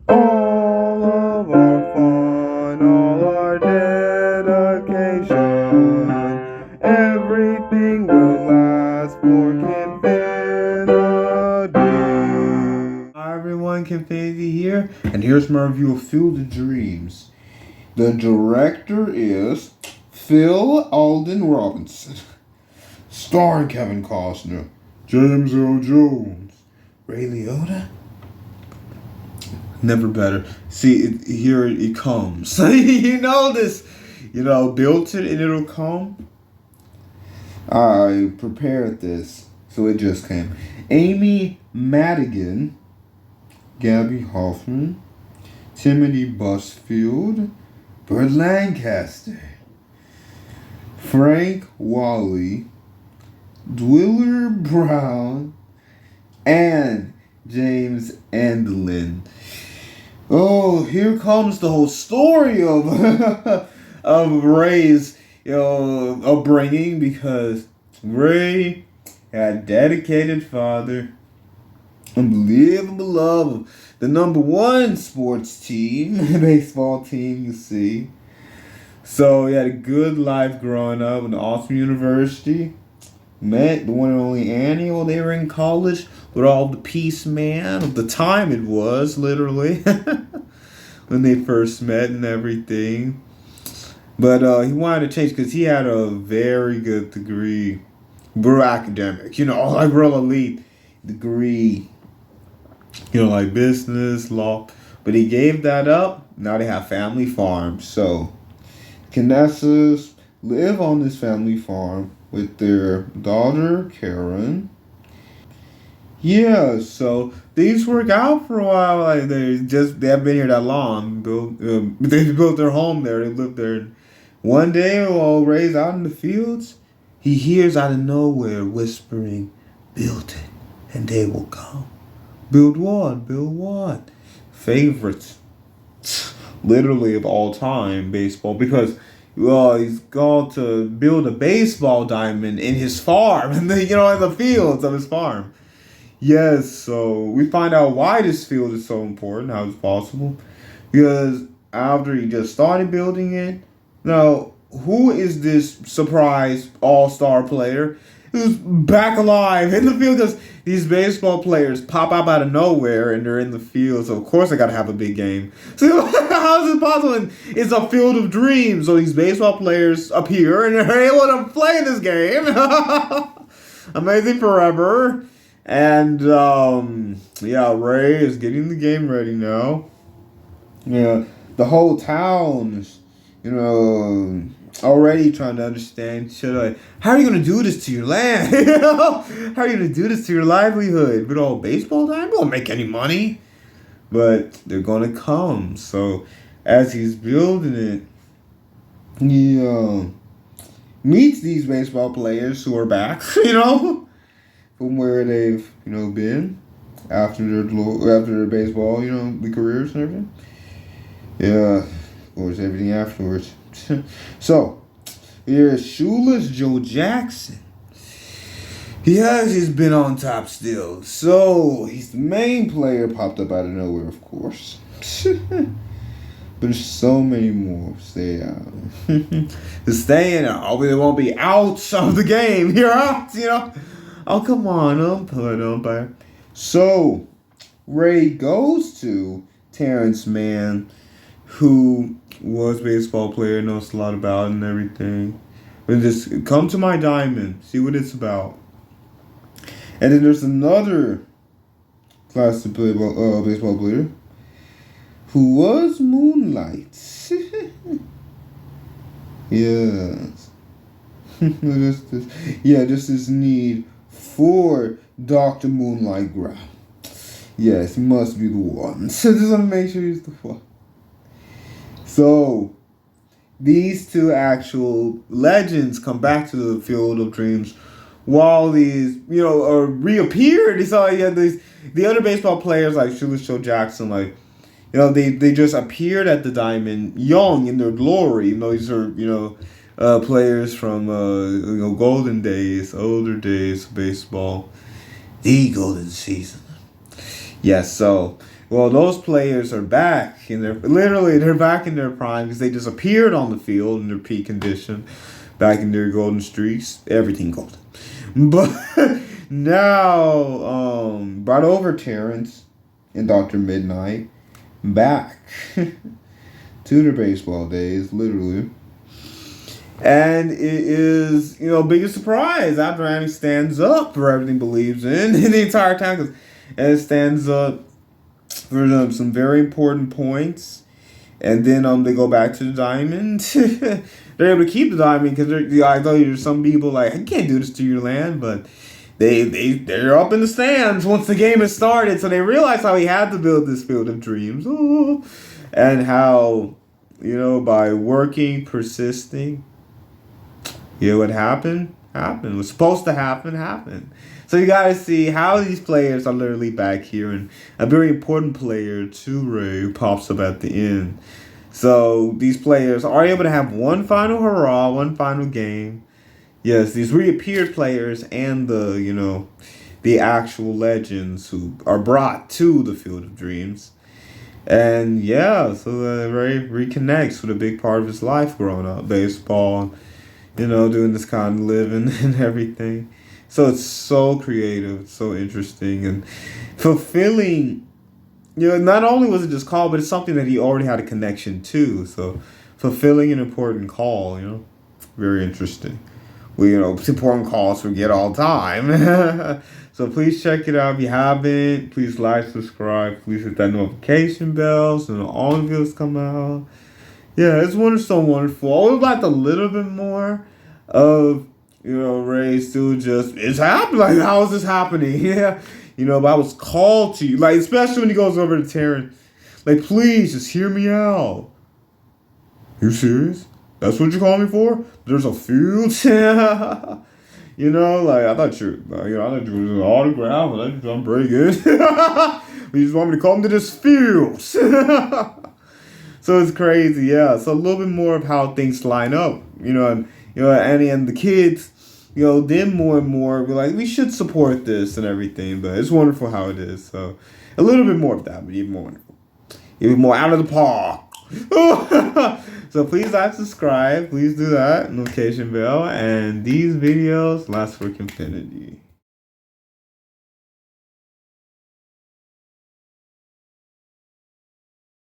All of our fun, all our dedication, everything will last for Kinfinity. Hi everyone, Kinfinity here, and here's my review of Field of Dreams. The director is Phil Alden Robinson, starring Kevin Costner, James Earl Jones, Ray Liotta. Never better. See, here it comes. You know this. Built it and it'll come. I prepared this, so it just came. Amy Madigan, Gabby Hoffman, Timothy Busfield, Burt Lancaster, Frank Wally, Dwiller Brown, and James Andelin. Oh, here comes the whole story of of Ray's upbringing, because Ray had a dedicated father, unbelievable love of the number one sports team, baseball team, you see. So he had a good life growing up in an awesome university. Met the one and only Annie while they were in college, with all the peace man of the time it was, literally, when they first met and everything. But he wanted to change because he had a very good degree. Real academic, like real elite degree, like business, law. But he gave that up. Now they have family farms. So Canessas live on this family farm with their daughter, Karen. Yeah, so things work out for a while. Like they haven't been here that long. They built their home there. They lived there. One day, while Ray's out in the fields, he hears out of nowhere whispering, "Build it, and they will come." Build what? Build what? Favorites, literally of all time, baseball, because he's going to build a baseball diamond in his farm, in the fields of his farm. Yes, so we find out why this field is so important, how it's possible. Because after he just started building it, now, who is this surprise all-star player who's back alive in the field? Because these baseball players pop up out of nowhere and they're in the field, so of course they got to have a big game. So how is it possible? And it's a field of dreams, so these baseball players appear and they're able to play this game. Amazing forever. And, Ray is getting the game ready now. Yeah, the whole town's, already trying to understand, how are you going to do this to your land? How are you going to do this to your livelihood? But all baseball time won't make any money. But they're going to come. So, as he's building it, he meets these baseball players who are back, from where they've been after their baseball the careers and everything. Yeah, of course, everything afterwards. So here's Shoeless Joe Jackson. He's been on top still. So he's the main player, popped up out of nowhere, of course. But there's so many more. Stay out. Staying out. They won't be out of the game. You're out, Oh, come on, umpire. So, Ray goes to Terrence Mann, who was a baseball player, knows a lot about it and everything. But just come to my diamond, see what it's about. And then there's another classic baseball player who was Moonlight. Yes. Just this need for Dr. Moonlight Ground. Yes, he must be the one. So just want to make sure he's the one. So, these two actual legends come back to the Field of Dreams while these, reappeared. The other baseball players like Shoeless Joe Jackson, they just appeared at the diamond young in their glory. These are, players from, golden days, older days of baseball. The golden season. Yes, so Well, those players are back in they're back in their prime because they just appeared on the field in their peak condition, back in their golden streaks, everything golden. But now, brought over Terrence and Dr. Midnight back to their baseball days, literally. And it is, biggest surprise after Annie stands up for everything believes in the entire time. Cause it stands up for some very important points. And then they go back to the diamond. They're able to keep the diamond because I know there's some people like, I can't do this to your land, but they're up in the stands once the game has started, so they realize how he had to build this field of dreams. Ooh. And how, by working, persisting, what happened? Happened. Was supposed to happen, happened. So you guys see how these players are literally back here, and a very important player, too, Ray, who pops up at the end. So these players are able to have one final hurrah, one final game. Yes, these reappeared players and the actual legends who are brought to the Field of Dreams. And so Ray reconnects with a big part of his life growing up, baseball, doing this kind of living and everything. So it's so creative, so interesting, and fulfilling. Not only was it just call, but it's something that he already had a connection to. So fulfilling an important call, very interesting. Important calls we get all the time. So please check it out if you haven't. Please like, subscribe. Please hit that notification bell so all the videos come out. Yeah, it's so wonderful. I would like a little bit more of, Ray still just, it's happening. Like, how is this happening? Yeah. But I was called to you. Like, especially when he goes over to Terrence. Like, please, just hear me out. You serious? That's what you call me for? There's a field? I thought you was an autograph. I'm pretty good. You just want me to come to this field. So it's crazy, yeah. So a little bit more of how things line up, and Annie and the kids, then more and more we're like, we should support this and everything, but it's wonderful how it is. So a little bit more of that, but even more wonderful, even more out of the park. So please like, subscribe, please do that, notification bell, and these videos last for Infinity.